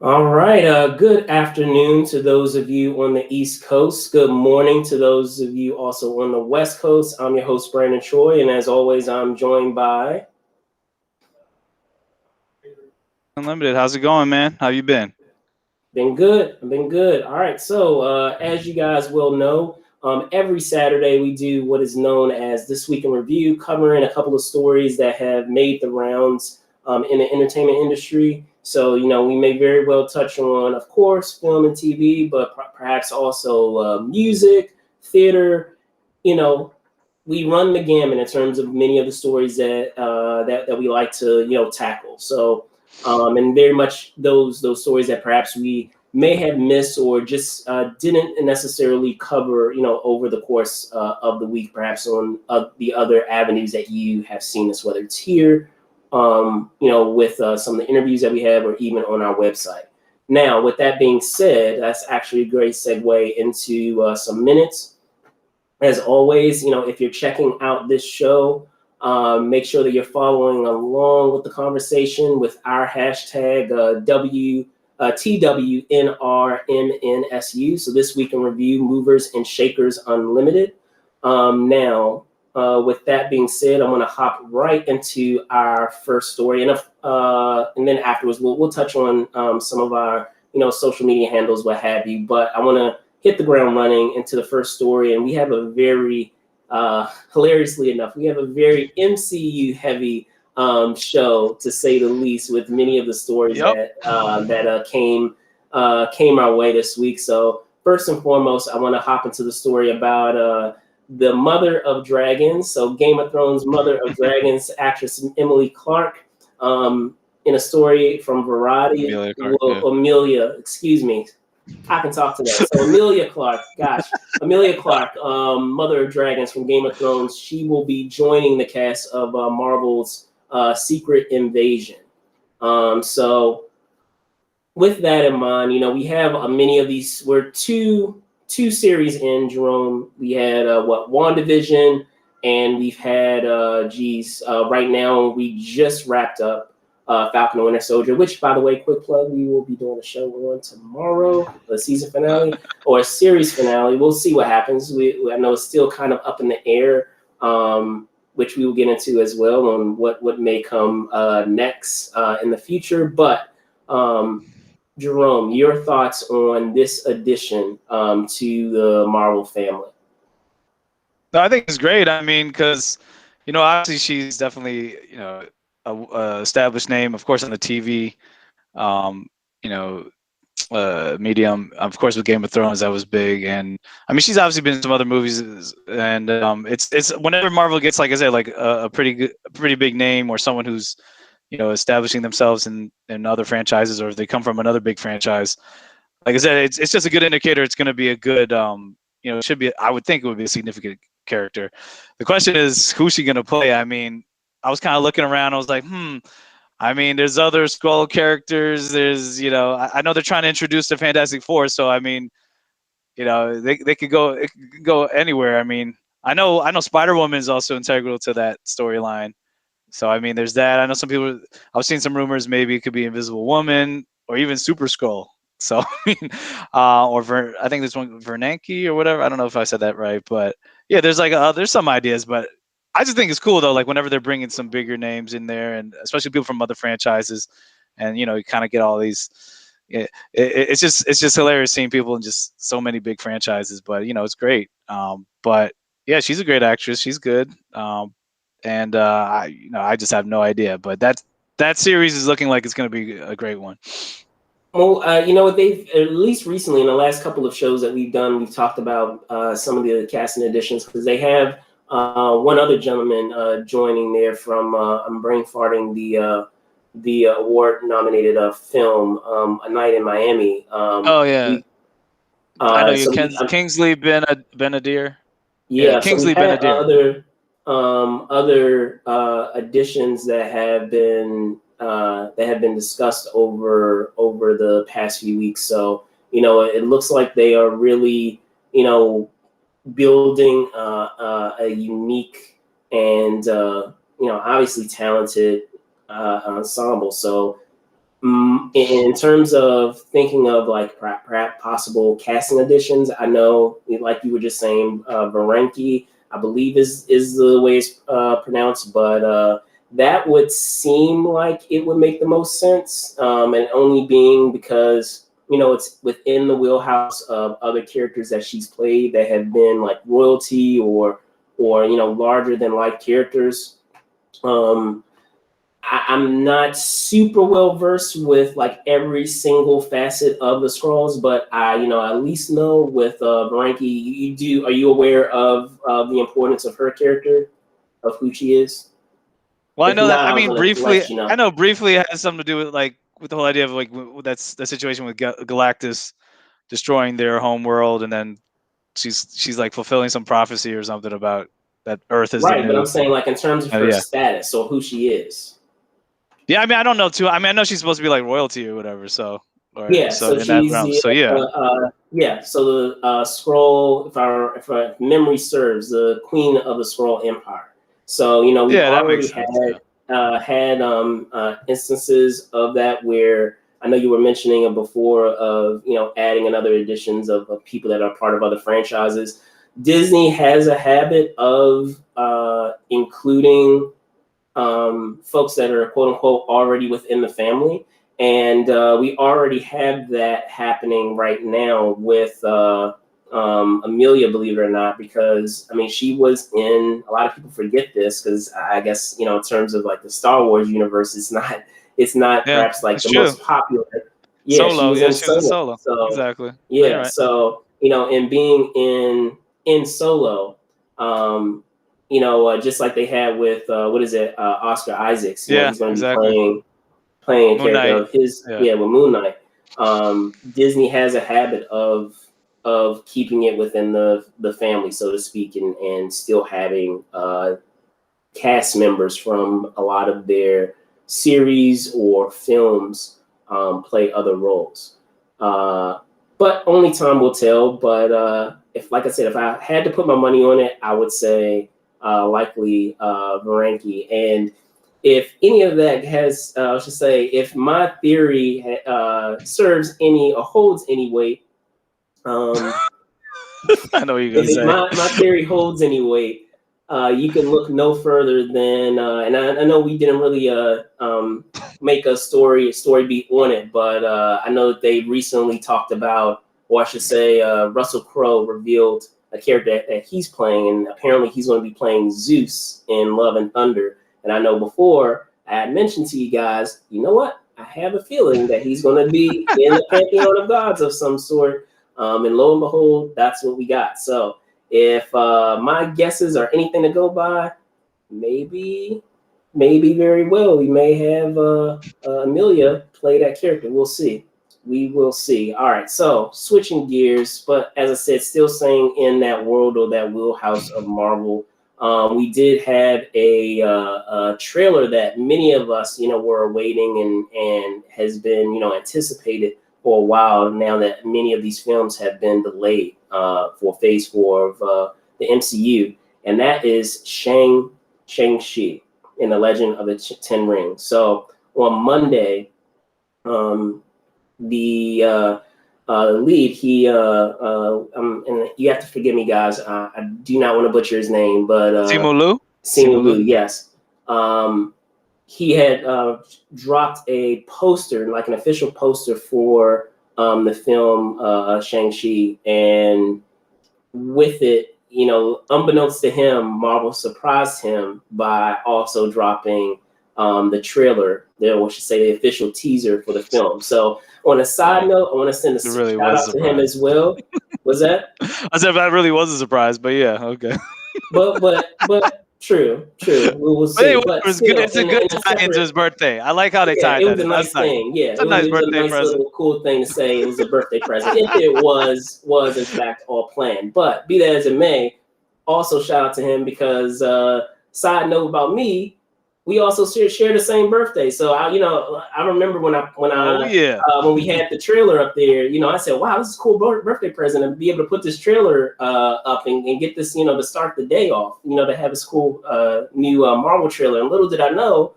All right. Good afternoon to those of you on the East Coast. Good morning to those of you also on the West Coast. I'm your host, Brandon Troy, and as always, I'm joined by. Unlimited. How's it going, man? How you been? Been good. I've been good. All right. So, as you guys will know, every Saturday we do what is known as This Week in Review, covering a couple of stories that have made the rounds in the entertainment industry. So, we may very well touch on, of course, film and TV, but perhaps also music, theater. You know, we run the gamut in terms of many of the stories that we like to tackle. So and very much those stories that perhaps we may have missed or just didn't necessarily cover over the course of the week, perhaps on the other avenues that you have seen us, whether it's here, with some of the interviews that we have, or even on our website. Now, with that being said, that's actually a great segue into some minutes. As always, if you're checking out this show, make sure that you're following along with the conversation with our hashtag TWNRMNSU. So this week in review, Movers and Shakers Unlimited. Now, with that being said, I'm going to hop right into our first story, and then afterwards we'll touch on some of our social media handles, what have you. But I want to hit the ground running into the first story, and we have a very hilariously enough, we have a very MCU heavy show, to say the least, with many of the stories Yep. that came our way this week. So first and foremost, I want to hop into the story about the mother of dragons. So Game of Thrones mother of dragons, actress Emilia Clarke, in a story from Variety. Emilia Clarke, yeah. Emilia, excuse me. I can talk today. So Emilia Clarke, Emilia Clarke, Mother of Dragons from Game of Thrones, she will be joining the cast of Marvel's Secret Invasion. So with that in mind, we have many of these. We're two series in, Jerome. We had WandaVision, and we've had right now we just wrapped up Falcon and Winter Soldier, which, by the way, quick plug, we will be doing a show on tomorrow, a season finale or a series finale. We'll see what happens. I know it's still kind of up in the air, which we will get into as well on what may come next in the future. But Jerome, your thoughts on this addition to the Marvel family? No, I think it's great. I mean, because obviously she's definitely a established name, of course, on the TV, um, you know, medium. Of course, with Game of Thrones, that was big, and I mean, she's obviously been in some other movies, and it's whenever Marvel gets, like I said, like a pretty big name, or someone who's establishing themselves in other franchises, or if they come from another big franchise. Like I said, it's just a good indicator. It's going to be a good, it should be. I would think it would be a significant character. The question is, who's she going to play? I mean, I was kind of looking around. I was like, I mean, there's other Skrull characters. There's, I know they're trying to introduce the Fantastic Four, so I mean, they could go, it could go anywhere. I mean, I know Spider-Woman is also integral to that storyline. So I mean, there's that. I know some people. I was seeing some rumors maybe it could be Invisible Woman or even Super Skrull. So I mean, I think there's one Vernanke or whatever. I don't know if I said that right, but yeah, there's like there's some ideas, but I just think it's cool though. Like whenever they're bringing some bigger names in there, and especially people from other franchises, and you kind of get all these. It's just hilarious seeing people in just so many big franchises, but it's great. But yeah, she's a great actress. She's good. And I just have no idea. But that series is looking like it's going to be a great one. Well, they've, at least recently in the last couple of shows that we've done, we've talked about some of the casting additions, because they have one other gentleman joining there from I'm brain farting the award nominated film A Night in Miami. Oh yeah, We I know you, so we, Kingsley Benadir. Yeah, Yeah, so we've Kingsley had Benadir. other additions that have been discussed over the past few weeks. So it looks like they are really building a unique and obviously talented ensemble. So In terms of thinking of like perhaps possible casting additions, I know, like you were just saying, Varenki, I believe is the way it's pronounced, but that would seem like it would make the most sense, and only being because, you know, it's within the wheelhouse of other characters that she's played that have been like royalty or you know, larger than life characters. I'm not super well versed with like every single facet of the Skrulls, but I, you know, at least know with Varenki, you do. Are you aware of the importance of her character, of who she is? Well, I If know that. not, I I was mean, gonna briefly. let you know. I know briefly it has something to do with like with the whole idea of like that's the situation with Galactus destroying their home world, and then she's like fulfilling some prophecy or something about that Earth is the Right, but I'm new. saying like in terms of her Yeah. status or who she is. Yeah, I mean, I don't know too. I mean, I know she's supposed to be like royalty or whatever. So, or Yeah, so so in that she's realm. the So yeah, yeah. So the Skrull, if our memory serves, the queen of the Skrull Empire. So you know we've yeah, that already makes sense. Yeah. had instances of that where I know you were mentioning it before of, you know, adding another additions of people that are part of other franchises. Disney has a habit of including folks that are quote unquote already within the family. And we already have that happening right now with Emilia, believe it or not, because I mean, she was in, a lot of people forget this because I guess, you know, in terms of like the Star Wars universe, it's not Yeah, perhaps like it's the true. most popular. Yeah, she Solo. was Yeah, in she was in Solo. Solo. So Exactly. No, you're yeah, right. so you know, and being in Solo, you know, just like they had with what is it, Oscar Isaacs. You know, Yeah, he's going to be exactly. playing a Moon character Knight. of his, Yeah. yeah, with Moon Knight. Disney has a habit of keeping it within the family, so to speak, and still having cast members from a lot of their series or films play other roles. But only time will tell. But if, like I said, if I had to put my money on it, I would say likely Varenki. And if any of that has, I should say, if my theory serves any or holds any weight, I know what you're gonna if say. my theory holds any weight, you can look no further than, and I know we didn't really make a story beat on it, but I know that they recently talked about, or I should say, Russell Crowe revealed a character that he's playing, and apparently he's going to be playing Zeus in Love and Thunder. And I know before I had mentioned to you guys, you know what? I have a feeling that he's going to be in the pantheon of gods of some sort. And lo and behold, that's what we got. So if my guesses are anything to go by, maybe very well we may have Emilia play that character. We'll see. We will see. All right. So switching gears, but as I said, still staying in that world or that wheelhouse of Marvel. We did have a trailer that many of us, you know, were awaiting and has been, you know, anticipated for a while now that many of these films have been delayed for Phase 4 of the MCU, and that is Shang-Chi in the Legend of the Ten Rings. So on Monday, the lead, and you have to forgive me, guys. I do not want to butcher his name, but Simu Liu. Simu Liu, yes. He had dropped a poster, like an official poster for the film Shang-Chi, and with it, you know, unbeknownst to him, Marvel surprised him by also dropping the trailer, or should say the official teaser for the film. So on a side note, I want to send a really shout out to him as well. Was that? I said that really was a surprise, but yeah, okay. But true. We will But see. anyway, But it was good. still, It's a good in a tie into separate, his birthday. I like how they yeah, tied it that was a in. That's nice nice. thing. Yeah, It's a nice it was a birthday nice present. little cool thing to say. It was a birthday present if it was in fact all planned. But be that as it may, also shout out to him because side note about me, we also share the same birthday. So I remember Oh yeah. when we had the trailer up there, you know, I said, wow, this is a cool birthday present, and be able to put this trailer up and get this, you know, to start the day off, you know, to have this cool new Marvel trailer. And little did I know,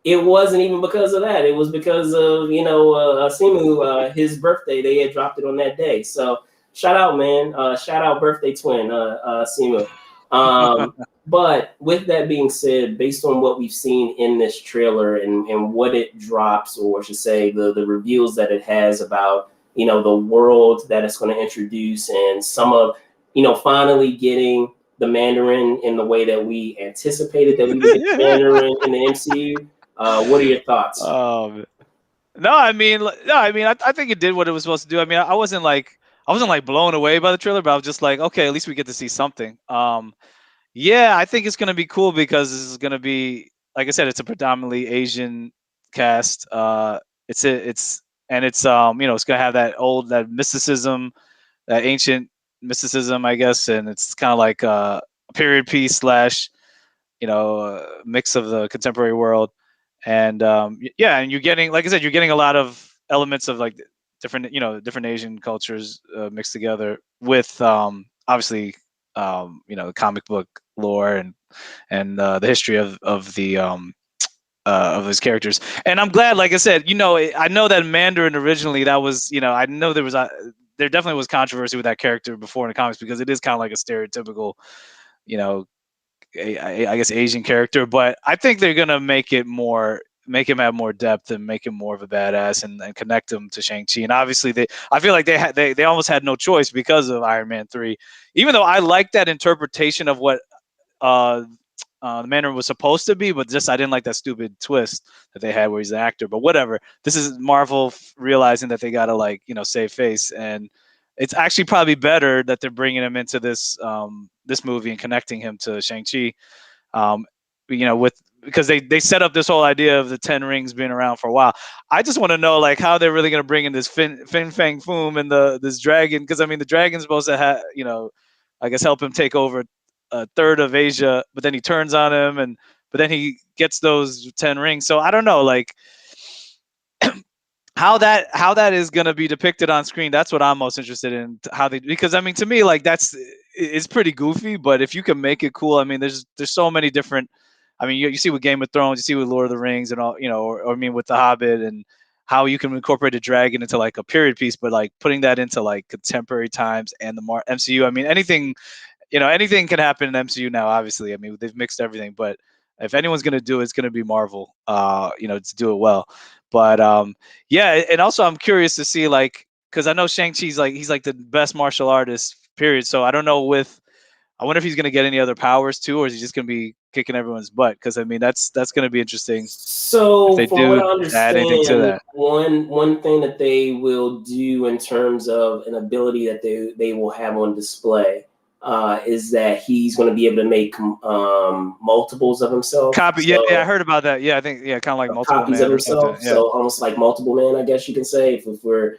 it wasn't even because of that. It was because of Simu, his birthday. They had dropped it on that day. So shout out, man. Shout out, birthday twin, Simu. But with that being said, based on what we've seen in this trailer and what it drops, or I should say the reveals that it has about, the world that it's going to introduce, and some of, finally getting the Mandarin in the way that we anticipated that we would get the Mandarin in the MCU. What are your thoughts? No, I mean, I think it did what it was supposed to do. I mean, I wasn't like blown away by the trailer, but I was just like, okay, at least we get to see something. Yeah, I think it's gonna be cool because this is gonna be, like I said, it's a predominantly Asian cast. It's it's gonna have that mysticism, that ancient mysticism, I guess, and it's kind of like a period piece slash, mix of the contemporary world. And yeah, and you're getting, like I said, you're getting a lot of elements of like different Asian cultures mixed together with obviously the comic book lore and the history of his characters. And I'm glad, like I said, I know that Mandarin originally, that was, I know there definitely was controversy with that character before in the comics because it is kind of like a stereotypical, you know, I guess Asian character, but I think they're gonna make him have more depth and make him more of a badass and connect him to Shang-Chi. And obviously I feel like they almost had no choice because of Iron Man 3. Even though I like that interpretation of what uh, the Mandarin was supposed to be, but just I didn't like that stupid twist that they had where he's an actor. But whatever. This is Marvel realizing that they gotta save face, and it's actually probably better that they're bringing him into this movie and connecting him to Shang-Chi. Um, with because they set up this whole idea of the 10 rings being around for a while. I just want to know like how they're really going to bring in this Fin Fang Foom and this dragon, because I mean the dragon's supposed to have I guess help him take over a third of Asia, but then he turns on him but then he gets those 10 rings. So I don't know like how that is going to be depicted on screen. That's what I'm most interested in, because I mean to me like it's pretty goofy, but if you can make it cool, I mean there's so many different, I mean you see with Game of Thrones, you see with Lord of the Rings and all, or I mean with The Hobbit, and how you can incorporate a dragon into like a period piece, but like putting that into like contemporary times and the MCU. I mean anything can happen in MCU now, obviously. I mean they've mixed everything, but if anyone's going to do it, it's going to be Marvel, to do it well. But yeah, and also I'm curious to see like, because I know Shang-Chi's like he's like the best martial artist, period. So I don't know I wonder if he's gonna get any other powers too, or is he just gonna be kicking everyone's butt? Because I mean that's gonna be interesting if So they from what do I add anything to understand, that. one thing that they will do in terms of an ability that they will have on display is that he's going to be able to make multiples of himself. Copy, yeah, So I heard about that. Yeah, I think kind of like multiple copies of man or something. himself. Yeah, So almost like multiple man, I guess you can say, if we're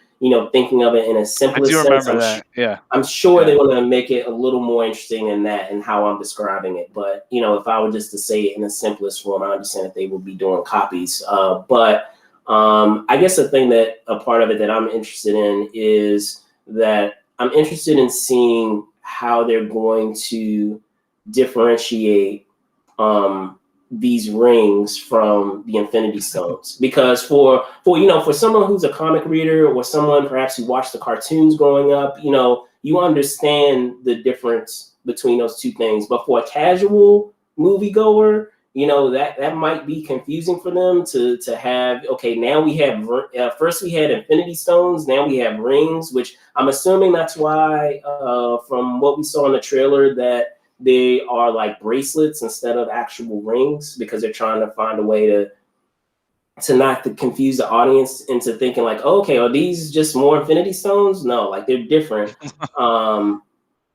thinking of it in a I do simplest sense. remember that. Yeah, I'm sure yeah. they want to make it a little more interesting than that and how I'm describing it. But if I were just to say it in the simplest form, I understand that they would be doing copies. But I guess the thing that a part of it that I'm interested in is that I'm interested in seeing how they're going to differentiate these rings from the Infinity Stones, because for someone who's a comic reader or someone perhaps who watched the cartoons growing up, you understand the difference between those two things. But for a casual moviegoer, that might be confusing for them to have. Okay, now we have first we had Infinity Stones, now we have rings, which I'm assuming that's why from what we saw in the trailer that they are like bracelets instead of actual rings, because they're trying to find a way to not to confuse the audience into thinking like, oh, okay, are these just more Infinity Stones? No, like they're different.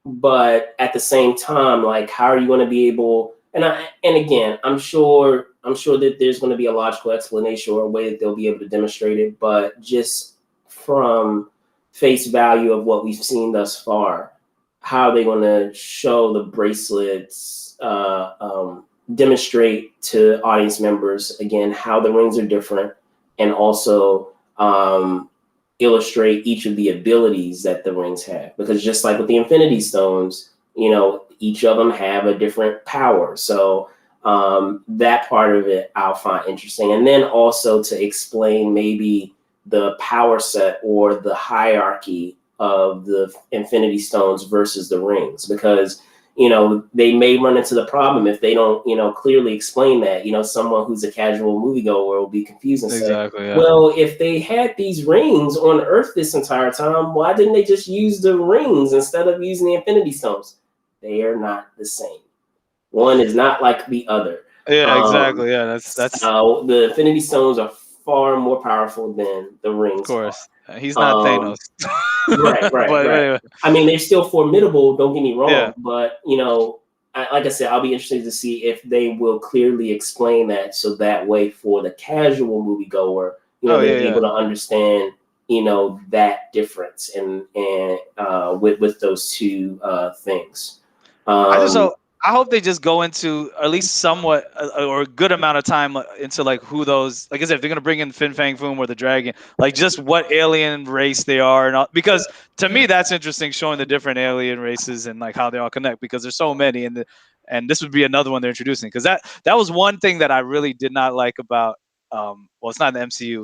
But at the same time, like how are you going to be able? And again, I'm sure that there's going to be a logical explanation or a way that they'll be able to demonstrate it. But just from face value of what we've seen thus far, how are they going to show the bracelets, demonstrate to audience members, again, how the rings are different, and also illustrate each of the abilities that the rings have. Because just like with the Infinity Stones, each of them have a different power. So That part of it I'll find interesting. And then also to explain maybe the power set or the hierarchy of the Infinity Stones versus the rings, because they may run into the problem if they don't, clearly explain that. Someone who's a casual moviegoer will be confused and say, Exactly. Yeah. well, if they had these rings on Earth this entire time, why didn't they just use the rings instead of using the Infinity Stones? They are not the same. One is not like the other. Yeah. Exactly. Yeah. That's. So the Infinity Stones are far more powerful than the Of rings course. He's not are. Thanos. Right. But anyway. I mean, they're still formidable. Don't get me wrong, Yeah. but like I said, I'll be interested to see if they will clearly explain that, so that way for the casual moviegoer, they're able to understand, that difference and with those two things. I hope they just go into at least somewhat or a good amount of time into like who those, like I said, if they're gonna bring in Fin Fang Foom or the dragon, like just what alien race they are and all, because to me that's interesting, showing the different alien races and like how they all connect, because there's so many, and this would be another one they're introducing, because that was one thing that I really did not like about well, it's not in the MCU, it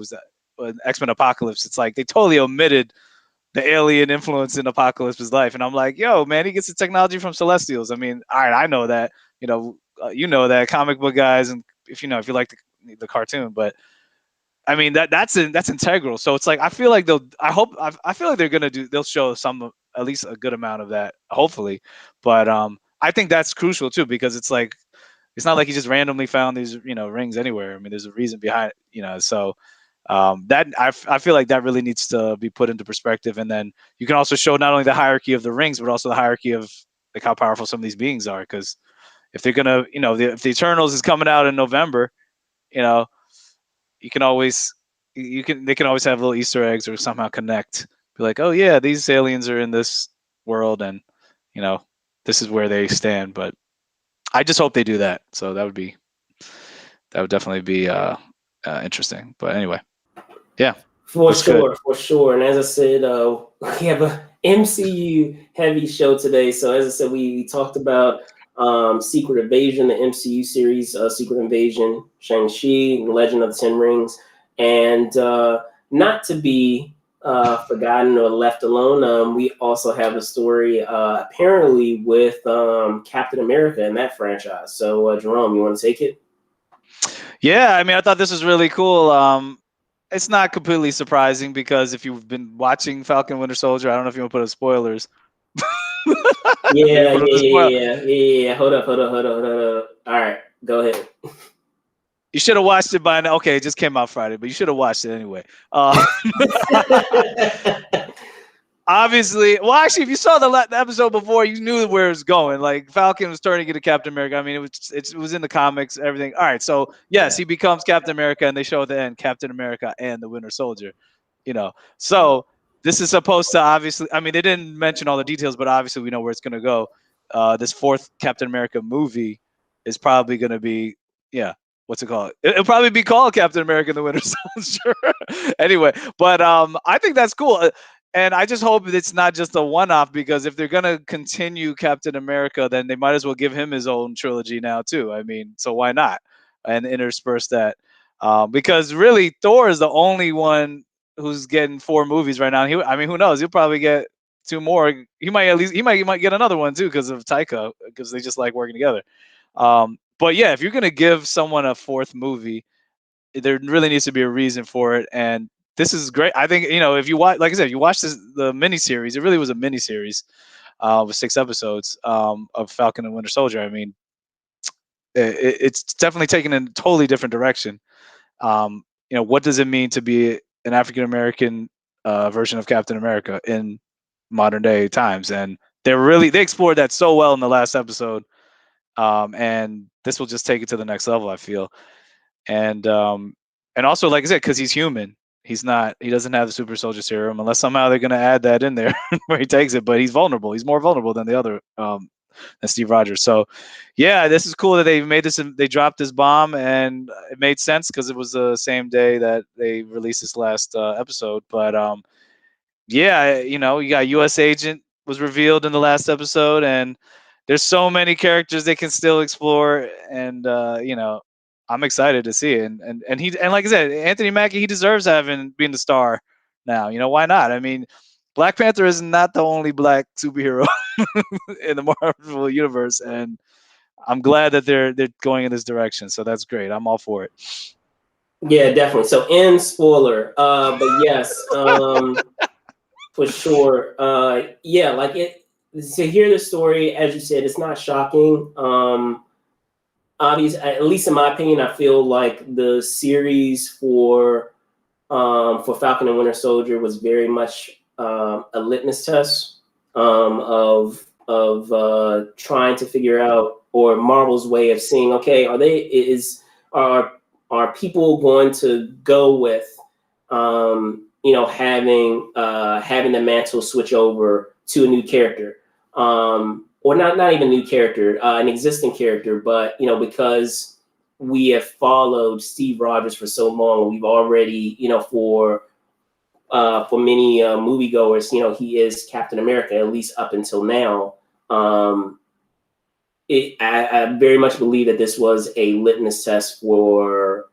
was X-Men Apocalypse. It's like they totally omitted the alien influence in Apocalypse's life, and I'm like, yo, man, he gets the technology from Celestials. I mean, all right, I know that, you know that comic book guys, and if you like the cartoon, but I mean that's integral. So it's like I feel like I feel like they'll show some, at least a good amount of that, hopefully, but I think that's crucial too, because it's like it's not like he just randomly found these rings anywhere. I mean, there's a reason behind it, so. That I feel like that really needs to be put into perspective, and then you can also show not only the hierarchy of the rings, but also the hierarchy of like how powerful some of these beings are. Because if they're gonna, if the Eternals is coming out in November, you can always they can always have little Easter eggs or somehow connect. Be like, oh yeah, these aliens are in this world, and this is where they stand. But I just hope they do that. So that would definitely be interesting. But anyway. Yeah, For that's good. sure. And as I said, we have a MCU heavy show today. So as I said, we talked about Secret Invasion, the MCU series, Secret Invasion, Shang-Chi, Legend of the Ten Rings, and not to be forgotten or left alone, we also have a story apparently with Captain America in that franchise. So Jerome, you want to take it? Yeah, I mean, I thought this was really cool. It's not completely surprising, because if you've been watching Falcon Winter Soldier, I don't know if you want to put up spoilers. Yeah. Hold up. All right, go ahead. You should have watched it by now. Okay, it just came out Friday, but you should have watched it anyway. Obviously, well, actually, if you saw the episode before, you knew where it was going. Like Falcon was turning into Captain America. I mean, it was in the comics, everything. All right, so yes, he becomes Captain America, and they show at the end Captain America and the Winter Soldier. So this is supposed to, obviously, I mean, they didn't mention all the details, but obviously we know where it's going to go. This fourth Captain America movie is probably going to be, yeah, what's it called? It'll probably be called Captain America and the Winter Soldier. Anyway, but I think that's cool. And I just hope it's not just a one-off, because if they're going to continue Captain America, then they might as well give him his own trilogy now too. I mean, so why not? And intersperse that. Because really, Thor is the only one who's getting 4 movies right now. I mean, who knows? He'll probably get 2 more. He might get another one too, because of Taika, because they just like working together. But yeah, if you're going to give someone a 4th movie, there really needs to be a reason for it. And this is great. I think, if you watch, like I said, if you watch the miniseries, it really was a miniseries with 6 episodes of Falcon and Winter Soldier. I mean, it's definitely taken in a totally different direction. What does it mean to be an African American version of Captain America in modern day times? And they explored that so well in the last episode. And this will just take it to the next level, I feel. And also, like I said, because he's human, he doesn't have the super soldier serum, unless somehow they're going to add that in there where he takes it. But he's vulnerable. He's more vulnerable than the other, than Steve Rogers. So yeah, this is cool that they dropped this bomb, and it made sense because it was the same day that they released this last episode. But yeah, you got US Agent was revealed in the last episode, and there's so many characters they can still explore, and you know, I'm excited to see it. And like I said, Anthony Mackie, he deserves being the star now. You know, why not? I mean, Black Panther is not the only black superhero in the Marvel universe, and I'm glad that they're going in this direction. So that's great. I'm all for it. Yeah, definitely. So end spoiler. But yes, for sure. Yeah, like it to hear the story, as you said, it's not shocking. Obviously, at least in my opinion, I feel like the series for Falcon and Winter Soldier was very much a litmus test of trying to figure out, or Marvel's way of seeing, okay, are are people going to go with having the mantle switch over to a new character, or not even a new character, an existing character, but because we have followed Steve Rogers for so long, we've already, for many moviegoers, he is Captain America, at least up until now. I very much believe that this was a litmus test for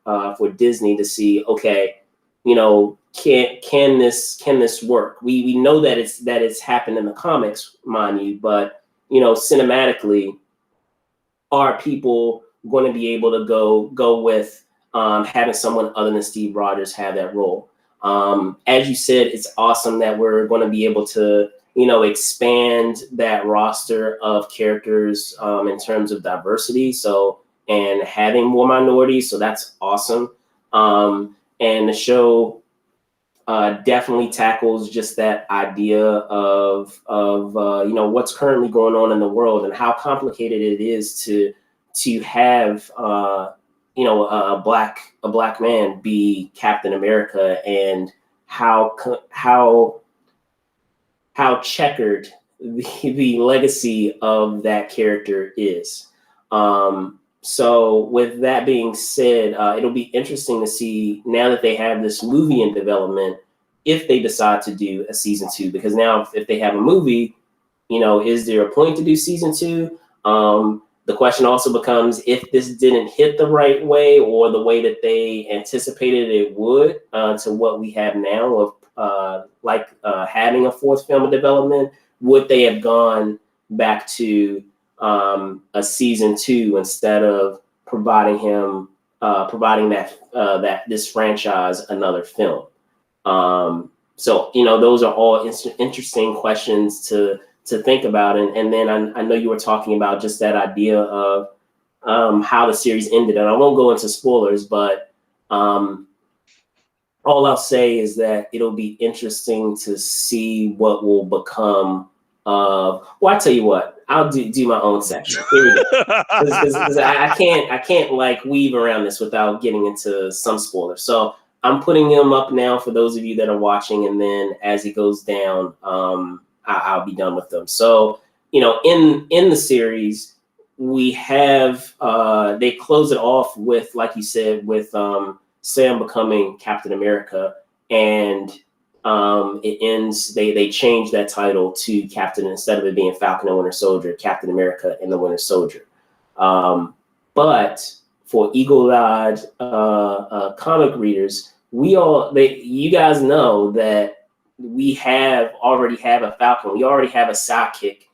Disney to see, okay, can this work? We know that it's happened in the comics, mind you, but cinematically, are people going to be able to go with having someone other than Steve Rogers have that role? As you said, it's awesome that we're going to be able to expand that roster of characters in terms of diversity. So, and having more minorities, so that's awesome. And the show definitely tackles just that idea of what's currently going on in the world and how complicated it is to have a black man be Captain America, and how checkered the legacy of that character is. So with that being said, it'll be interesting to see, now that they have this movie in development, if they decide to do a season 2, because now if they have a movie, is there a point to do season 2? The question also becomes, if this didn't hit the right way, or the way that they anticipated it would, to what we have now of having a 4th film of development, would they have gone back to a season 2 instead of providing this franchise another film? So those are all interesting questions to think about. And then I know you were talking about just that idea of how the series ended, and I won't go into spoilers, but all I'll say is that it'll be interesting to see what will become of. Well, I tell you what, I'll do my own section. Here we go, because I can't like weave around this without getting into some spoilers. So I'm putting them up now for those of you that are watching, and then as it goes down, I'll be done with them. So in the series, we have they close it off with, like you said, with Sam becoming Captain America, and it ends. They change that title to Captain, instead of it being Falcon and Winter Soldier, Captain America and the Winter Soldier. But for eagle-eyed comic readers, you guys know that we already have a Falcon. We already have a sidekick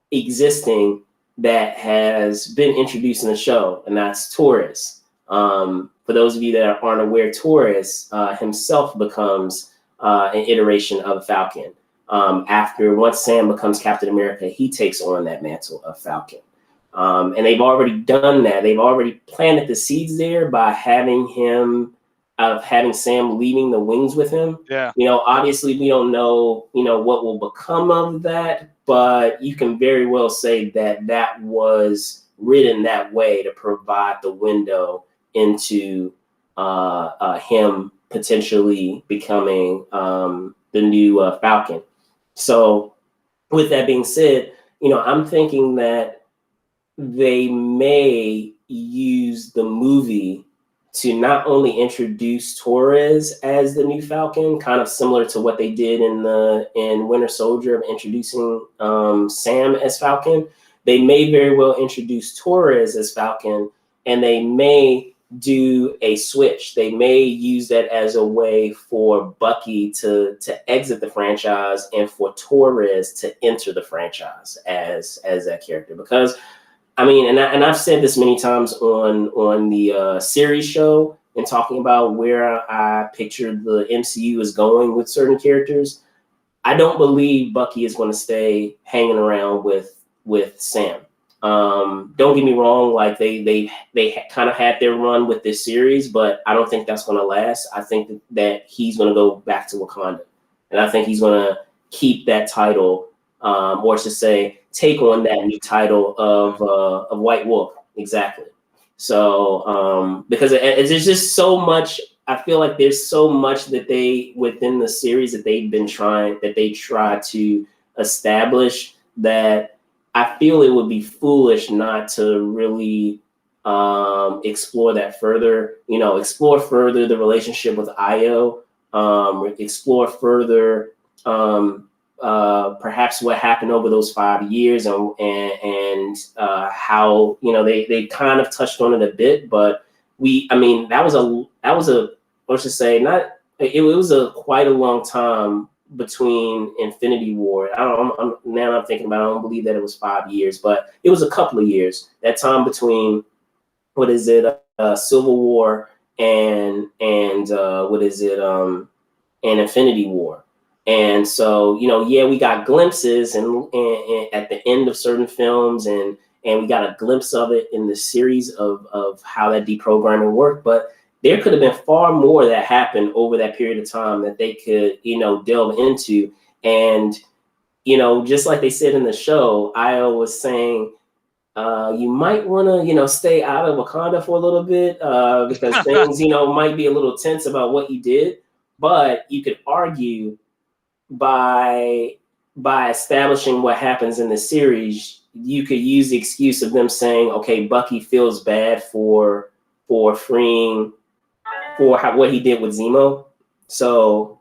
existing that has been introduced in the show, and that's Torres. For those of you that aren't aware, Torres himself becomes an iteration of a Falcon. Once Sam becomes Captain America, he takes on that mantle of Falcon. And they've already done that. They've already planted the seeds there by having Sam leaving the wings with him. Yeah. Obviously we don't know, what will become of that, but you can very well say that was written that way to provide the window into him potentially becoming the new Falcon. So with that being said, I'm thinking that they may use the movie to not only introduce Torres as the new Falcon, kind of similar to what they did in Winter Soldier of introducing Sam as Falcon. they may very well introduce Torres as Falcon, and they may do a switch. They may use that as a way for Bucky to exit the franchise and for Torres to enter the franchise as that character. Because I mean, and I've said this many times on the series show and talking about where I picture the MCU is going with certain characters. I don't believe Bucky is going to stay hanging around with Sam. Don't get me wrong, like they kind of had their run with this series, but I don't think that's going to last. I think that he's going to go back to Wakanda, and I think he's going to keep that title, or to say, take on that new title of White Wolf. Exactly. So because there's just so much. I feel like there's so much that they within the series that they try to establish that I feel it would be foolish not to really explore that further. You know, explore further the relationship with Io. Explore further perhaps what happened over those 5 years and how, you know, they kind of touched on it a bit, but that was a let's just say not it was a quite a long time between Infinity War. Now I'm thinking about it, I don't believe that it was 5 years, but it was a couple of years. That time between Civil War and Infinity War. And so, you know, yeah, we got glimpses and at the end of certain films and we got a glimpse of it in the series of how that deprogramming worked, but there could have been far more that happened over that period of time that they could, you know, delve into. And, you know, just like they said in the show, Io was saying, you might want to, you know, stay out of Wakanda for a little bit because things, you know, might be a little tense about what you did. But you could argue by establishing what happens in the series, you could use the excuse of them saying, okay, Bucky feels bad for freeing what he did with Zemo. So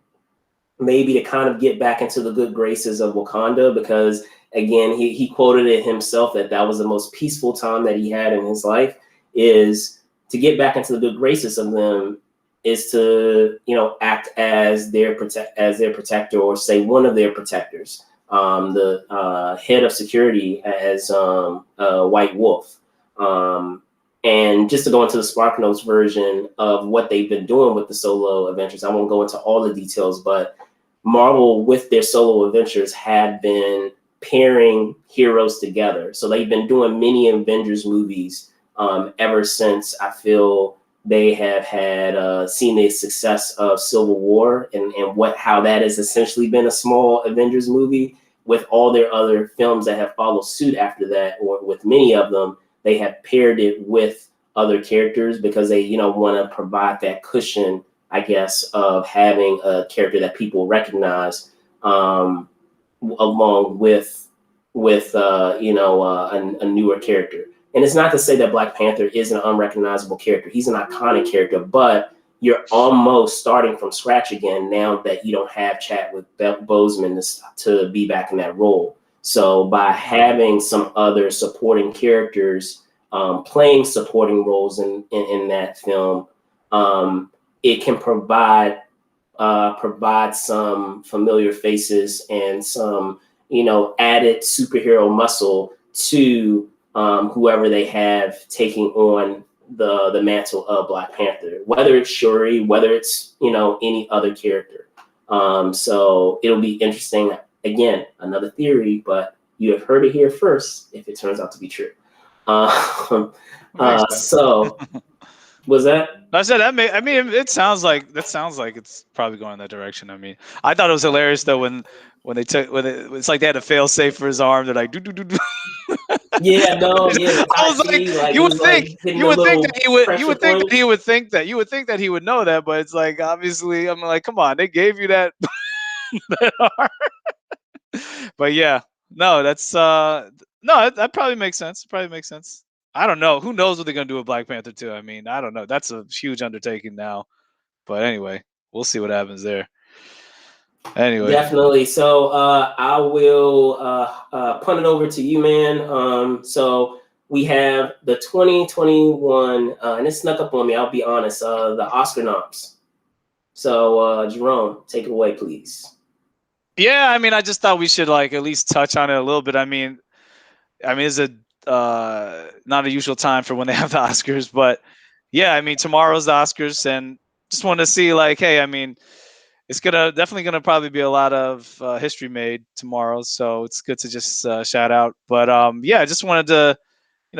maybe to kind of get back into the good graces of Wakanda, because again, he quoted it himself that was the most peaceful time that he had in his life, is to get back into the good graces of them is to, you know, act as their protector, or say one of their protectors, the head of security as White Wolf. And just to go into the SparkNotes version of what they've been doing with the solo adventures, I won't go into all the details, but Marvel with their solo adventures had been pairing heroes together. So they've been doing mini Avengers movies ever since I feel they have had seen the success of Civil War and how that has essentially been a small Avengers movie. With all their other films that have followed suit after that, or with many of them, they have paired it with other characters because they, you know, want to provide that cushion, I guess, of having a character that people recognize along with a newer character. And it's not to say that Black Panther is an unrecognizable character. He's an iconic character, but you're almost starting from scratch again now that you don't have Chadwick Boseman to be back in that role. So by having some other supporting characters playing supporting roles in that film, it can provide some familiar faces and some, you know, added superhero muscle to whoever they have taking on the mantle of Black Panther, whether it's Shuri, whether it's, you know, any other character. So it'll be interesting. Again, another theory, but you have heard it here first if it turns out to be true. So was that? I said that. It sounds like it's probably going in that direction. I mean, I thought it was hilarious though when it's like they had a fail safe for his arm. They're like do. Yeah, no, yeah. I was like, you would think that he would know that, but it's like obviously I'm like, come on, they gave you that, that arm. But yeah, no, that's that probably makes sense. I don't know. Who knows what they're gonna do with Black Panther 2? I mean, I don't know. That's a huge undertaking now. But anyway, we'll see what happens there. Anyway. Definitely. So I will punt it over to you, man. So we have the 2021, and it snuck up on me, I'll be honest, the Oscar noms. So Jerome, take it away, please. Yeah, I mean, I just thought we should like at least touch on it a little bit. I mean, it's a not a usual time for when they have the Oscars, but yeah, I mean, tomorrow's the Oscars, and just want to see like, hey, I mean, it's definitely gonna probably be a lot of history made tomorrow, so it's good to just shout out. But yeah, I just wanted to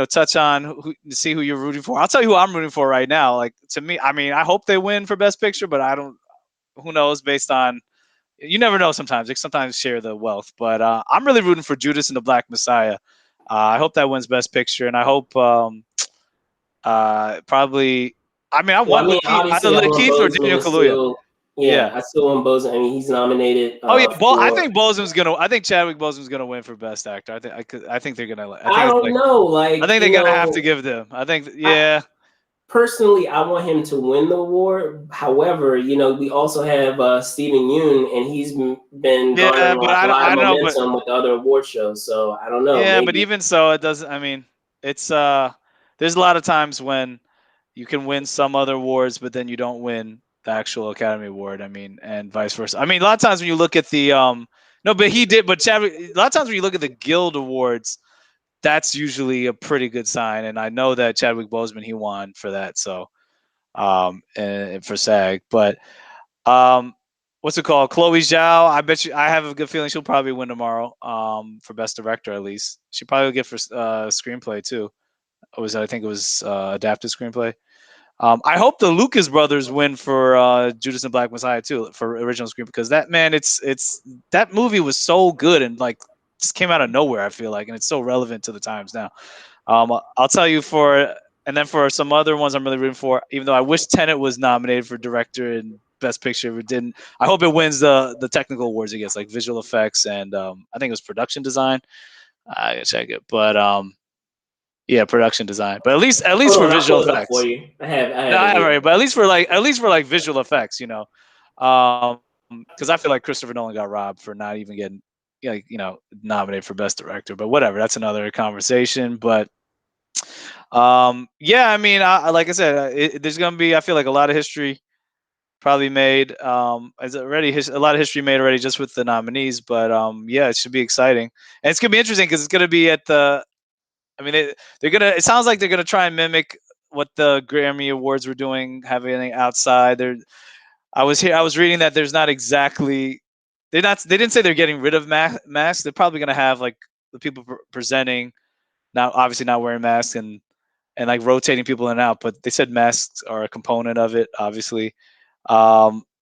touch on see who you're rooting for. I'll tell you who I'm rooting for right now. Like to me, I mean, I hope they win for Best Picture, but I don't. Who knows? Based on you never know. Sometimes they sometimes share the wealth, but I'm really rooting for Judas and the Black Messiah. I hope that wins Best Picture, and I hope probably. I mean, I Well, want I mean, either obviously, I want Lakeith or Bozeman Daniel to Kaluuya. still. Yeah, Yeah. I still want Bozeman. I mean, he's nominated Oh yeah, I for. think Boseman's gonna. I think Chadwick Boseman's gonna win for Best Actor. I think they're gonna. I I think it's don't like. know. I Like, think they're gonna have to give them. I think. Yeah. Personally, I want him to win the award. However, we also have Stephen Yeun, and he's been Yeah, garnering but like a lot I of don't know, but momentum with the other award shows. So I don't know. yeah, but Maybe even so, it doesn't. I mean, it's there's a lot of times when you can win some other awards, but then you don't win the actual Academy Award. I mean, and vice versa. I mean, a lot of times when you look at the no, but he did. But Chadwick, a lot of times when you look at the Guild Awards, that's usually a pretty good sign. And I know that Chadwick Boseman he won for that, so and for SAG, but what's it called? Chloe Zhao. I bet you. I have a good feeling she'll probably win tomorrow. For best director at least. She probably will get for screenplay too. I think it was adapted screenplay. I hope the Lucas brothers win for Judas and Black Messiah too for original screen because that man, it's that movie was so good and like just came out of nowhere. I feel like, and it's so relevant to the times now. I'll tell you and then for some other ones I'm really rooting for. Even though I wish Tenet was nominated for director and best picture, it didn't. I hope it wins the technical awards it gets, like visual effects and I think it was production design. I gotta check it, but yeah, production design. But at least hold for on. I'll visual pull it up for effects. you. I No, have I it have it here. right, but at least for visual effects, because I feel like Christopher Nolan got robbed for not even getting nominated for best director. But whatever, that's another conversation. But yeah, I mean, like I said, there's gonna be I feel like a lot of history probably made. It's already a lot of history made already just with the nominees. But yeah, it should be exciting, and it's gonna be interesting because it's gonna be at the. I mean, they're gonna. It sounds like they're gonna try and mimic what the Grammy Awards were doing, having it outside. I was here. I was reading that there's not exactly. They're not. They didn't say they're getting rid of masks. They're probably gonna have like the people presenting now, obviously not wearing masks and like rotating people in and out. But they said masks are a component of it, obviously.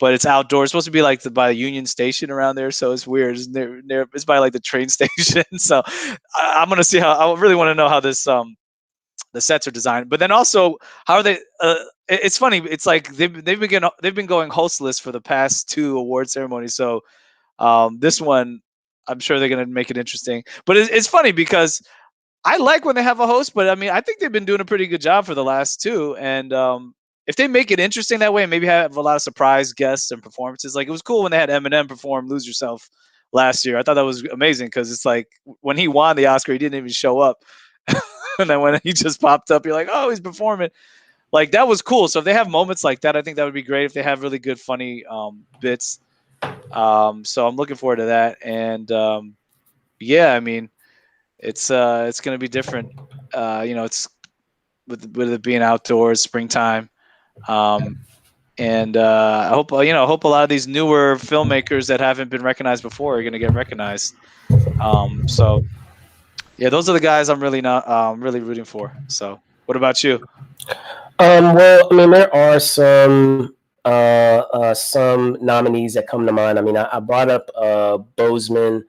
But it's outdoors. It's supposed to be like by the Union Station around there, so it's weird. It's by like the train station. So I'm gonna see how. I really want to know how this the sets are designed. But then also how are they? It's funny. It's like they've been going hostless for the past two award ceremonies. So this one, I'm sure they're gonna make it interesting. But it's funny because I like when they have a host, but I mean, I think they've been doing a pretty good job for the last two. And if they make it interesting that way, and maybe have a lot of surprise guests and performances, like it was cool when they had Eminem perform "Lose Yourself" last year. I thought that was amazing because it's like when he won the Oscar, he didn't even show up, and then when he just popped up, you're like, oh, he's performing. Like that was cool. So if they have moments like that, I think that would be great. If they have really good, funny bits, so I'm looking forward to that. And yeah, I mean it's going to be different. It's with it being outdoors, springtime, and I hope hope a lot of these newer filmmakers that haven't been recognized before are going to get recognized. So yeah, those are the guys I'm really not really rooting for. So what about you? Well, I mean, there are some nominees that come to mind. I mean, I brought up Bozeman.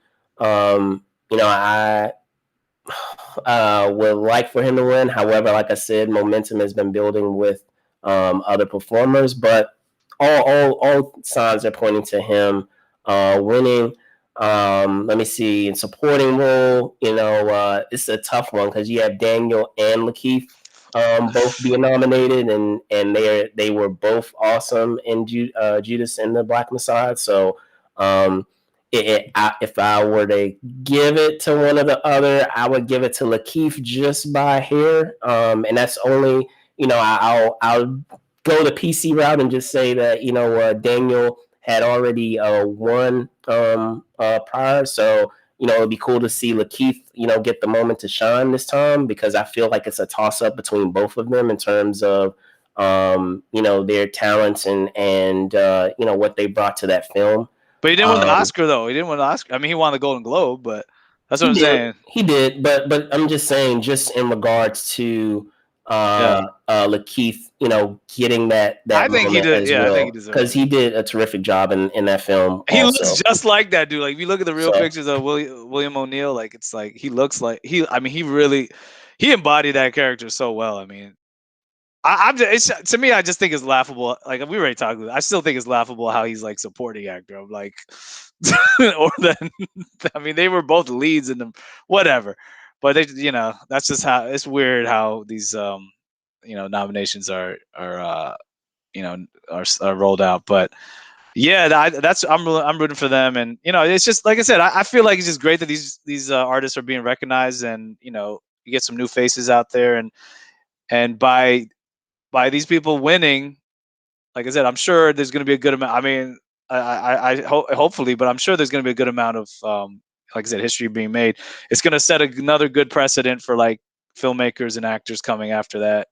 I would like for him to win. However, like I said, momentum has been building with other performers, but all signs are pointing to him winning. Let me see. In supporting role, it's a tough one because you have Daniel and Lakeith both being nominated, and they were both awesome in Judas and the Black Messiah. So If I were to give it to one or the other, I would give it to Lakeith just by hair, and that's only, I'll go the PC route and just say that Daniel had already won prior, so it'd be cool to see Lakeith get the moment to shine this time, because I feel like it's a toss up between both of them in terms of their talents and what they brought to that film. But he didn't win the Oscar, though. He didn't win the Oscar. I mean, he won the Golden Globe, but that's what I'm saying. He did, but I'm just saying, just in regards to Lakeith, getting that I think he moment did. as Yeah, I well, think he deserved because it. he did a terrific job in that film. He also looks just like that dude. Like, if you look at the real pictures of William O'Neill, like, it's like he looks like he. I mean, he embodied that character so well. I mean, I'm just, to me, I just think it's laughable. Like, we already talked about it. I still think it's laughable how he's like supporting actor. I'm like, or then, I mean, they were both leads in them, whatever. But they, that's just how it's weird how these, nominations are, are rolled out. But yeah, I'm rooting for them, and it's just like I said, I feel like it's just great that these artists are being recognized, and you get some new faces out there, and by these people winning, like I said, I'm sure there's going to be a good amount. I mean, hopefully, but I'm sure there's going to be a good amount of, like I said, history being made. It's going to set another good precedent for like filmmakers and actors coming after that,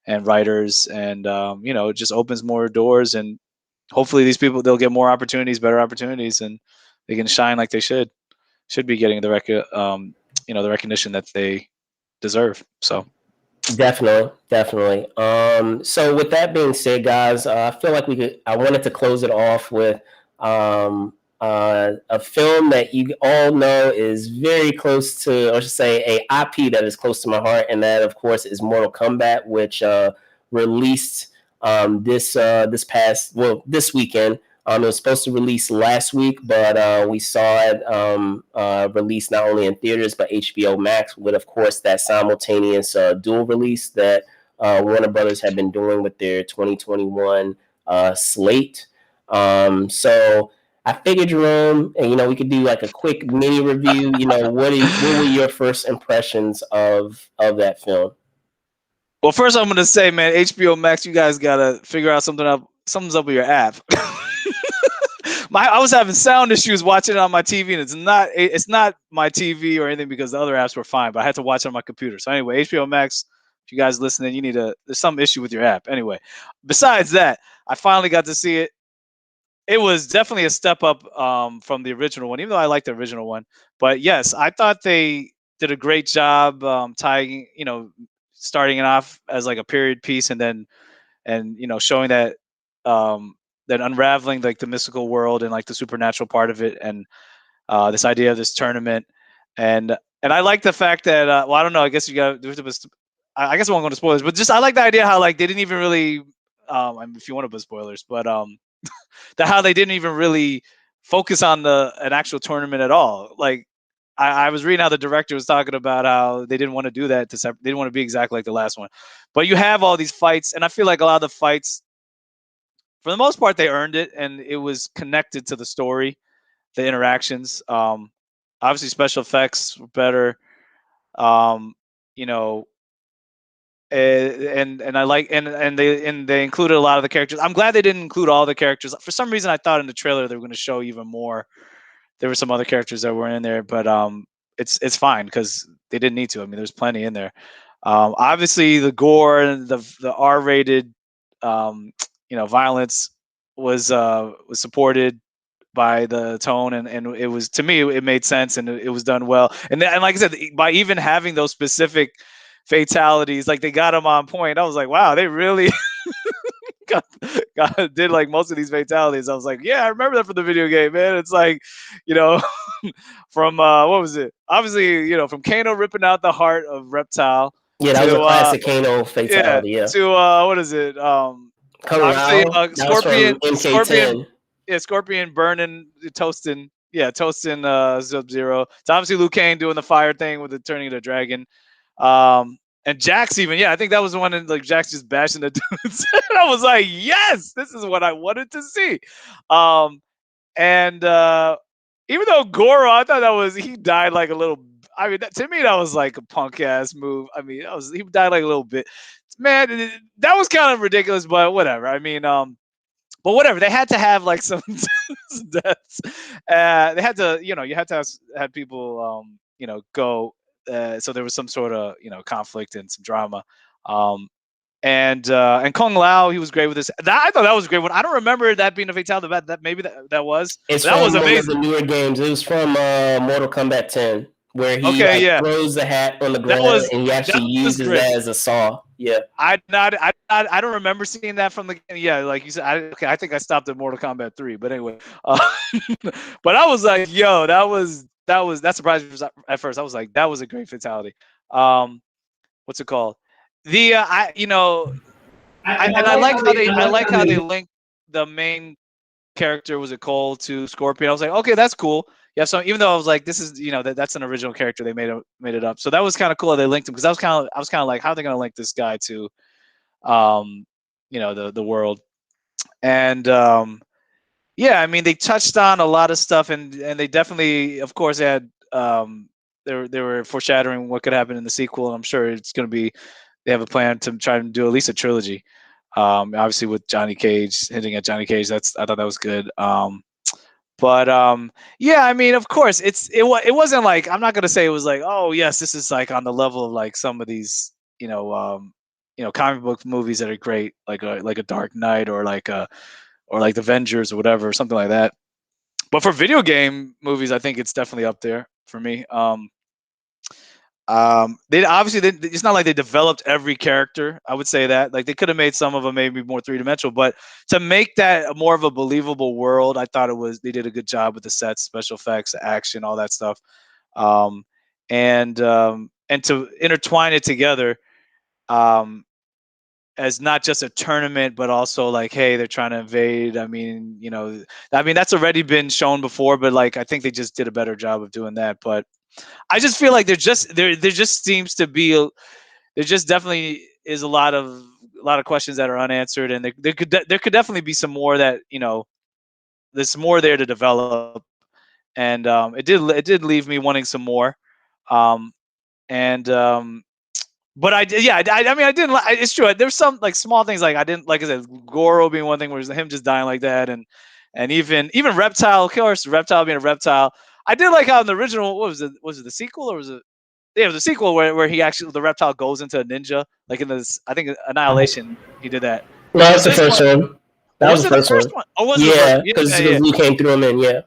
and writers, and it just opens more doors, and hopefully these people, they'll get more opportunities, better opportunities, and they can shine like they should be getting the recognition that they deserve. So. Definitely. So with that being said, guys, I feel like I wanted to close it off with a film that you all know is very close to, or I should say, a IP that is close to my heart, and that, of course, is Mortal Kombat, which released this weekend. It was supposed to release last week, but we saw it released not only in theaters but HBO Max, with, of course, that simultaneous dual release that Warner Brothers had been doing with their 2021 slate. So I figured, Jerome, and we could do like a quick mini review. What were your first impressions of that film? Well, first I'm gonna say, man, HBO Max, you guys gotta figure out something's up with your app. I was having sound issues watching it on my TV, and it's not my TV or anything, because the other apps were fine, but I had to watch it on my computer. So anyway, HBO Max, if you guys listening, there's some issue with your app. Anyway, besides that, I finally got to see it. It was definitely a step up from the original one, even though I liked the original one. But yes, I thought they did a great job tying, starting it off as like a period piece, and then showing that that unraveling like the mystical world and like the supernatural part of it, and this idea of this tournament, and I like the fact that well, I don't know, I guess I guess I won't go into spoilers, but just I like the idea how like they didn't even really I mean, if you want to put spoilers, but how they didn't even really focus on an actual tournament at all. Like I was reading how the director was talking about how they didn't want to do that they didn't want to be exactly like the last one. But you have all these fights, and I feel like a lot of the fights, for the most part, they earned it, and it was connected to the story, the interactions. Obviously, special effects were better. Um, you know, and I like and they included a lot of the characters. I'm glad they didn't include all the characters. For some reason, I thought in the trailer they were going to show even more. There were some other characters that weren't in there, but it's fine because they didn't need to. I mean, there's plenty in there. Obviously, the gore and the R-rated, violence was supported by the tone, and it was, to me, it made sense, and it was done well. And like I said, by even having those specific fatalities, like they got them on point. I was like, wow, they really did like most of these fatalities. I was like, yeah, I remember that from the video game, man. It's like, you know, from what was it? Obviously, from Kano ripping out the heart of Reptile. Yeah, that was a classic Kano Yeah, fatality. Yeah. to what is it? Kung Obviously, Lao, that was from MK10. Scorpion burning, toasting. Yeah, toasting Sub-Zero. It's obviously Liu Kang doing the fire thing with it turning into a dragon. And Jax even, yeah, I think that was the one that like Jax just bashing the dudes. And I was like, yes, this is what I wanted to see. And even though Goro, I thought he died like a little. I mean, to me, that was like a punk ass move. I mean, he died like a little bit. Man, that was kind of ridiculous, but whatever. I mean, but whatever. They had to have like some deaths. They had to, you had to have people, go. So there was some sort of, conflict and some drama. And Kung Lao, he was great with this. I thought that was a great one. I don't remember that being a fatality. That maybe that was. It's that from was one of amazing. the newer games. It was from Mortal Kombat 10, where he throws the hat on the ground and he actually uses that as a saw. Yeah. I don't remember seeing that from the game. Yeah, like you said. I think I stopped at Mortal Kombat 3. But anyway, but I was like, yo, that surprised me at first. I was like, that was a great fatality. What's it called? I like how they linked the main character, was it Cole, to Scorpion. I was like, okay, that's cool. Yeah, so even though I was like, this is that's an original character, they made it up. So that was kind of cool. They linked him, because I was kind of like, how are they gonna link this guy to the world? And yeah, I mean, they touched on a lot of stuff, and they definitely, of course, had they were foreshadowing what could happen in the sequel, and I'm sure it's going to be, they have a plan to try and do at least a trilogy. Obviously with Johnny Cage, hinting at Johnny Cage, I thought that was good. But yeah, I mean, of course, it wasn't like, I'm not gonna say it was like, oh yes, this is like on the level of like some of these comic book movies that are great, like a Dark Knight, or like the Avengers or whatever, something like that. But for video game movies, I think it's definitely up there for me. They obviously, it's not like they developed every character. I would say that, like, they could have made some of them maybe more three-dimensional, but to make that more of a believable world, I thought they did a good job with the sets, special effects, action, all that stuff. And to intertwine it together, as not just a tournament, but also like, hey, they're trying to invade. I mean, that's already been shown before, but like, I think they just did a better job of doing that. But I just feel like there just seems to be there just definitely is a lot of questions that are unanswered, and there could definitely be some more that, there's more there to develop, and it did leave me wanting some more. And But I did, yeah. I mean, I didn't. It's true. There's some like small things, like I didn't, like I said, Goro being one thing, where him just dying like that, and even Reptile, of course, Reptile being a reptile. I did like how in the original, what was it? Was it the sequel, or was it? Yeah, it was a sequel where he actually, the reptile goes into a ninja, like in this, I think Annihilation, he did that. No, that's the first one. That was the first one. Oh, was it the first? Because you came through him in. Yeah.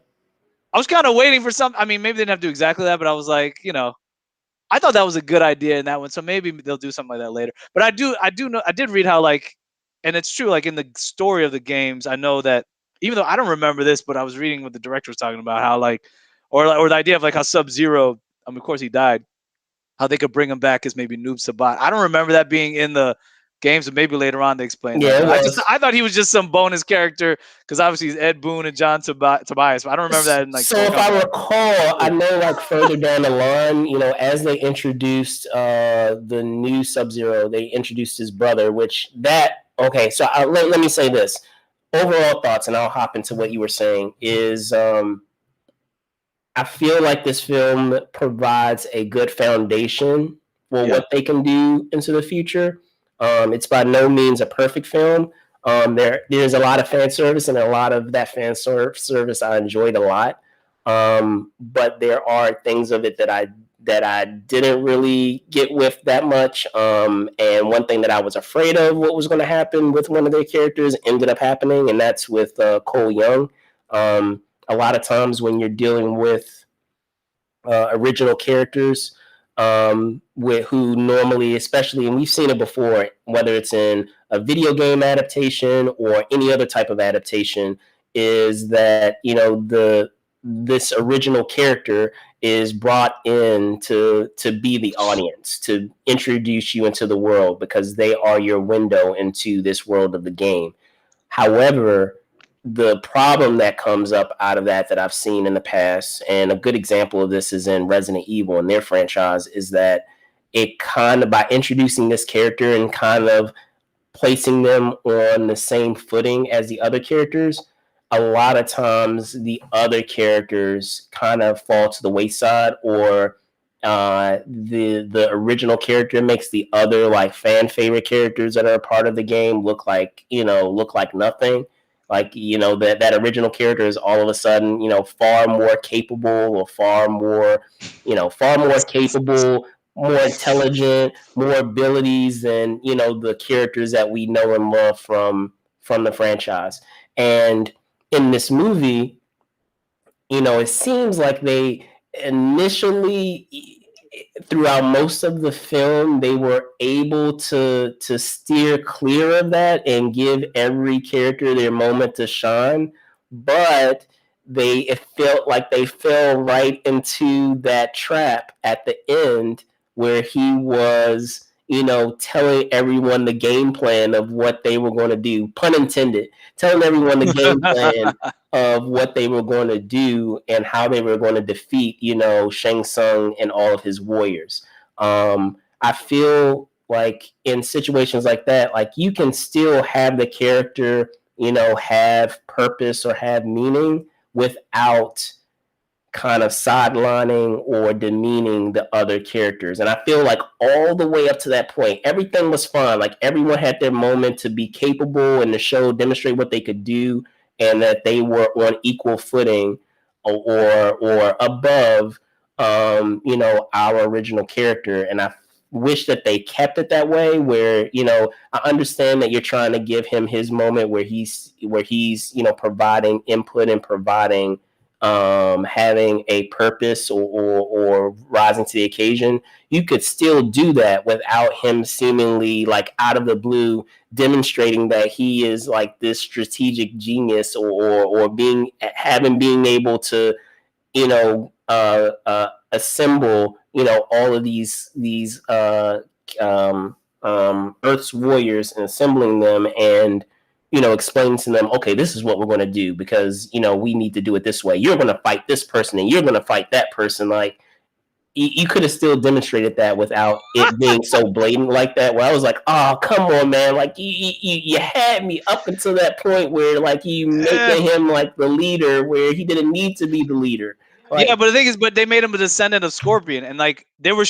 I was kind of waiting for some. I mean, maybe they didn't have to do exactly that, but I was like, I thought that was a good idea in that one. So maybe they'll do something like that later. But I do know, I did read how, like, and it's true, like in the story of the games, I know that, even though I don't remember this, but I was reading what the director was talking about, how like, or the idea of like how Sub-Zero, I mean, of course he died, how they could bring him back as maybe Noob Sabat. I don't remember that being in the games, but maybe later on they explain that. But I thought he was just some bonus character, because obviously he's Ed Boon and John Tobias. But I don't remember that in like. So if I recall, I know like further down the line, as they introduced the new Sub-Zero, they introduced his brother, okay. So let me say this. Overall thoughts, and I'll hop into what you were saying, is I feel like this film provides a good foundation for what they can do into the future. It's by no means a perfect film. There's a lot of fan service, and a lot of that fan service I enjoyed a lot. But there are things of it that I didn't really get with that much. And one thing that I was afraid of, what was going to happen with one of their characters, ended up happening, and that's with Cole Young. A lot of times when you're dealing with original characters, who normally, especially, and we've seen it before, whether it's in a video game adaptation or any other type of adaptation, is that this original character is brought in to be the audience, to introduce you into the world, because they are your window into this world of the game. However, the problem that comes up out of that I've seen in the past, and a good example of this is in Resident Evil and their franchise, is that it kind of, by introducing this character and kind of placing them on the same footing as the other characters, a lot of times the other characters kind of fall to the wayside, or the original character makes the other like fan favorite characters that are a part of the game look like nothing. Like, that original character is all of a sudden, far more capable, or far more capable, more intelligent, more abilities than, the characters that we know and love from the franchise. And in this movie, it seems like they initially, throughout most of the film, they were able to steer clear of that and give every character their moment to shine, but it felt like they fell right into that trap at the end, where he was, telling everyone the game plan of what they were going to do, pun intended, telling everyone the game plan of what they were going to do and how they were going to defeat, Shang Tsung and all of his warriors. I feel like in situations like that, like, you can still have the character, have purpose or have meaning without kind of sidelining or demeaning the other characters. And I feel like all the way up to that point, everything was fine. Like, everyone had their moment to be capable and to demonstrate what they could do, and that they were on equal footing, or above, our original character. And I wish that they kept it that way, where, I understand that you're trying to give him his moment where he's providing input and providing, having a purpose, or rising to the occasion. You could still do that without him seemingly, like, out of the blue, demonstrating that he is like this strategic genius, or being able to, assemble, all of these Earth's warriors, and assembling them, and, explaining to them, okay, this is what we're going to do, because, we need to do it this way. You're going to fight this person, and you're going to fight that person. Like, you could have still demonstrated that without it being so blatant like that, where I was like, oh, come on, man. Like, you had me up until that point where, like, you making him like the leader where he didn't need to be the leader. Like, yeah, but the thing is, they made him a descendant of Scorpion, and like they were.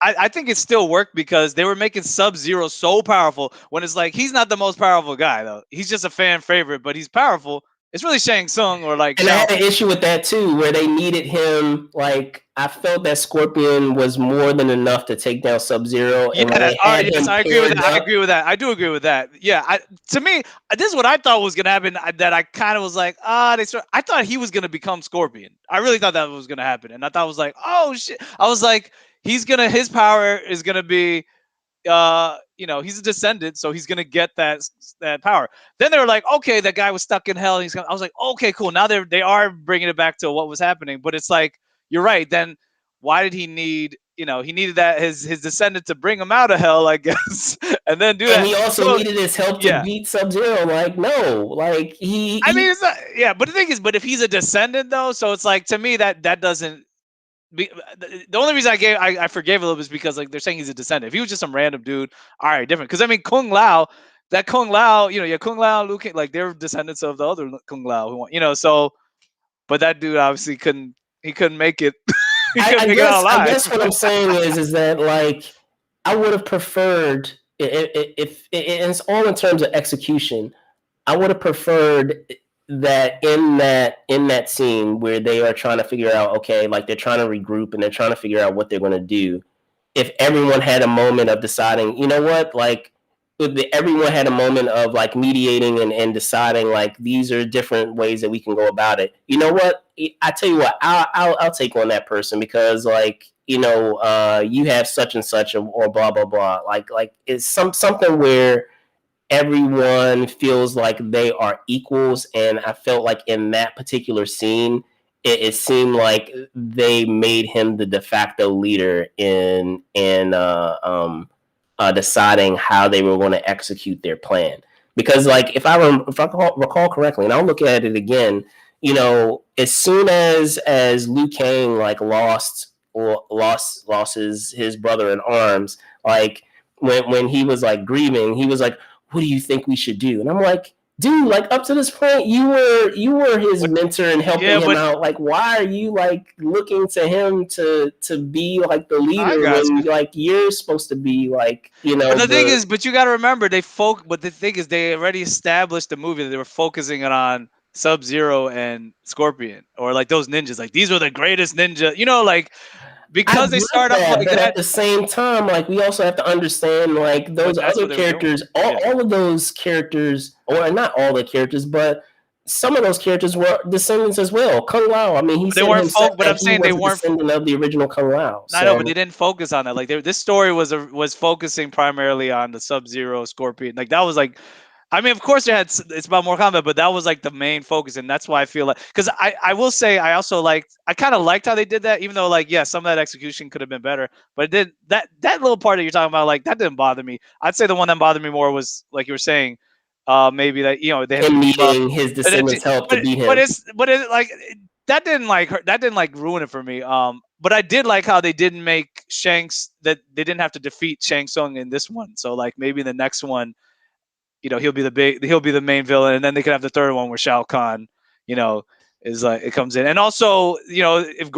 I think it still worked because they were making Sub-Zero so powerful. When it's like, he's not the most powerful guy though. He's just a fan favorite, but he's powerful. It's really Shang Tsung or like. And I had an issue with that too, where they needed him. Like, I felt that Scorpion was more than enough to take down Sub-Zero. Yeah, yes, I agree with that. I agree with that. I do agree with that. Yeah, to me, this is what I thought was gonna happen. That I kind of was like, I thought he was gonna become Scorpion. I really thought that was gonna happen, and I thought it was like, oh shit. I was like, his power is gonna be, he's a descendant, so he's gonna get that power. Then they were like, okay, that guy was stuck in hell. I was like, okay, cool. Now they are bringing it back to what was happening. But it's like, you're right. Then why did he need? He needed that his descendant to bring him out of hell, I guess, and then do that. And he also needed his help to beat Sub-Zero. Like, no, like I mean, it's not. Yeah, but the thing is, but if he's a descendant though, so it's like, to me that doesn't. The only reason I forgave a little bit is because, like, they're saying he's a descendant. If he was just some random dude, all right, different. Because I mean, Kung Lao, Kung Lao, Kung Lao, Liu Kang, like, they're descendants of the other Kung Lao who so. But that dude obviously couldn't make it. I guess what I'm saying is that, like, I would have preferred, if it's all in terms of execution, I would have preferred that in that scene where they are trying to figure out, okay, like, they're trying to regroup and they're trying to figure out what they're going to do, if everyone had a moment of deciding, you know what, like, everyone had a moment of, like, mediating and deciding, like, these are different ways that we can go about it. You know what? I tell you what, I'll take on that person, because, like, you have such and such, or blah blah blah. Like it's something where everyone feels like they are equals. And I felt like in that particular scene, it seemed like they made him the de facto leader in deciding how they were going to execute their plan. Because, like, if I recall correctly, and I'll look at it again, as soon as Liu Kang, like, lost his brother in arms, like, when he was, like, grieving, he was like, what do you think we should do? And I'm like, dude, like up to this point, you were his mentor and helping him out. Like, why are you like looking to him to be like the leader when like you're supposed to be like, you know? But the thing is, but you got to remember, but the thing is, they already established the movie that they were focusing on Sub-Zero and Scorpion, or like those ninjas. Like these were the greatest ninja, you know, like. Because they start off like but that. At the same time, like we also have to understand, like those other characters, all of those characters, or not all the characters, but some of those characters were descendants as well. Kung Lao, I mean, he said himself that he was a descendant of the original Kung Lao. I know, but they didn't focus on that. Like this story was focusing primarily on the Sub-Zero, Scorpion. Like that was like. I mean, of course, it's about more combat, but that was like the main focus, and that's why I feel like, because I will say I kind of liked how they did that, even though like some of that execution could have been better, but it did that little part that you're talking about, like that didn't bother me. I'd say the one that bothered me more was like you were saying, maybe that they had him needing his descendants' help to beat him. But it like that didn't like ruin it for me. But I did like how they didn't make Shanks, that they didn't have to defeat Shang Tsung in this one, so like maybe in the next one. He'll be the main villain, and then they could have the third one where Shao Kahn, is like it comes in, and also if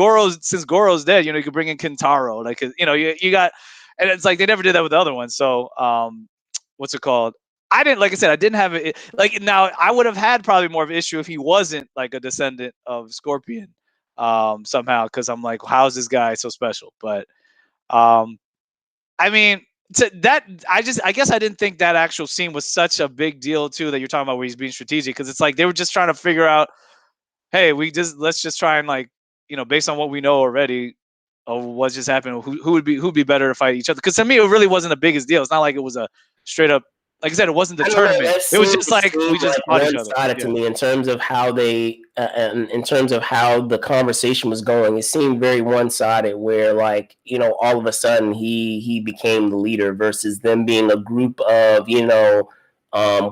since Goro's dead, you could bring in Kintaro, like you got, and it's like they never did that with the other one. So what's it called? I didn't have it like now. I would have had probably more of an issue if he wasn't like a descendant of Scorpion somehow, because I'm like, how's this guy so special? But I mean. I guess I didn't think that actual scene was such a big deal too, that you're talking about where he's being strategic, because it's like they were just trying to figure out, hey, let's just try and like based on what we know already of what just happened, who'd be better to fight each other, because to me it really wasn't the biggest deal. It's not like it was a straight up, like I said, it wasn't the tournament. It was just like we just fought each other. One-sided to me in terms of how they, in terms of how the conversation was going. It seemed very one-sided, where like all of a sudden he became the leader versus them being a group of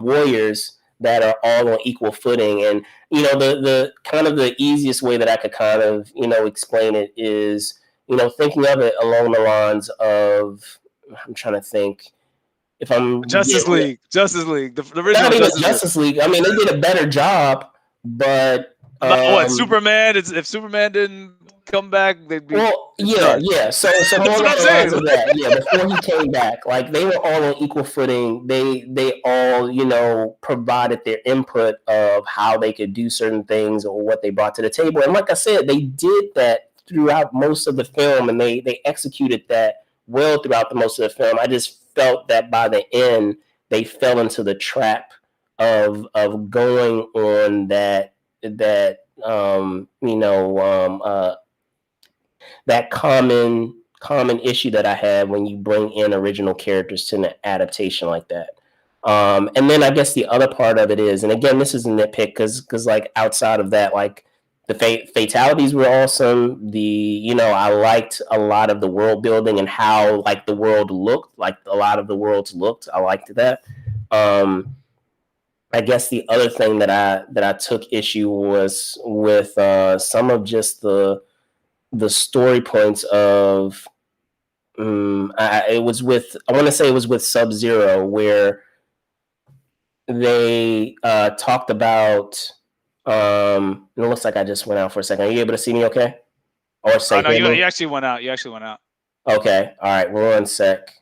warriors that are all on equal footing. And the kind of the easiest way that I could kind of explain it is thinking of it along the lines of, I'm trying to think. If I'm Justice League, the original not even Justice League. I mean, they did a better job, but what Superman? If Superman didn't come back, they'd be yeah. So more along the lines of that. Yeah, before he came back, like they were all on equal footing. They all provided their input of how they could do certain things or what they brought to the table. And like I said, they did that throughout most of the film, and they executed that well throughout the most of the film. I just felt that by the end they fell into the trap of going on that common issue that I have when you bring in original characters to an adaptation like that. And then I guess the other part of it is, and again, this is a nitpick because like outside of that, like the fatalities were awesome. I liked a lot of the world building and how like the world looked, like a lot of the worlds looked. I liked that. I guess the other thing that I took issue was with some of just the story points of. I want to say it was with Sub-Zero, where they talked about. It looks like I just went out for a second. Are you able to see me okay? Or say no, you actually went out. You actually went out. Okay. All right. Well, 1 sec.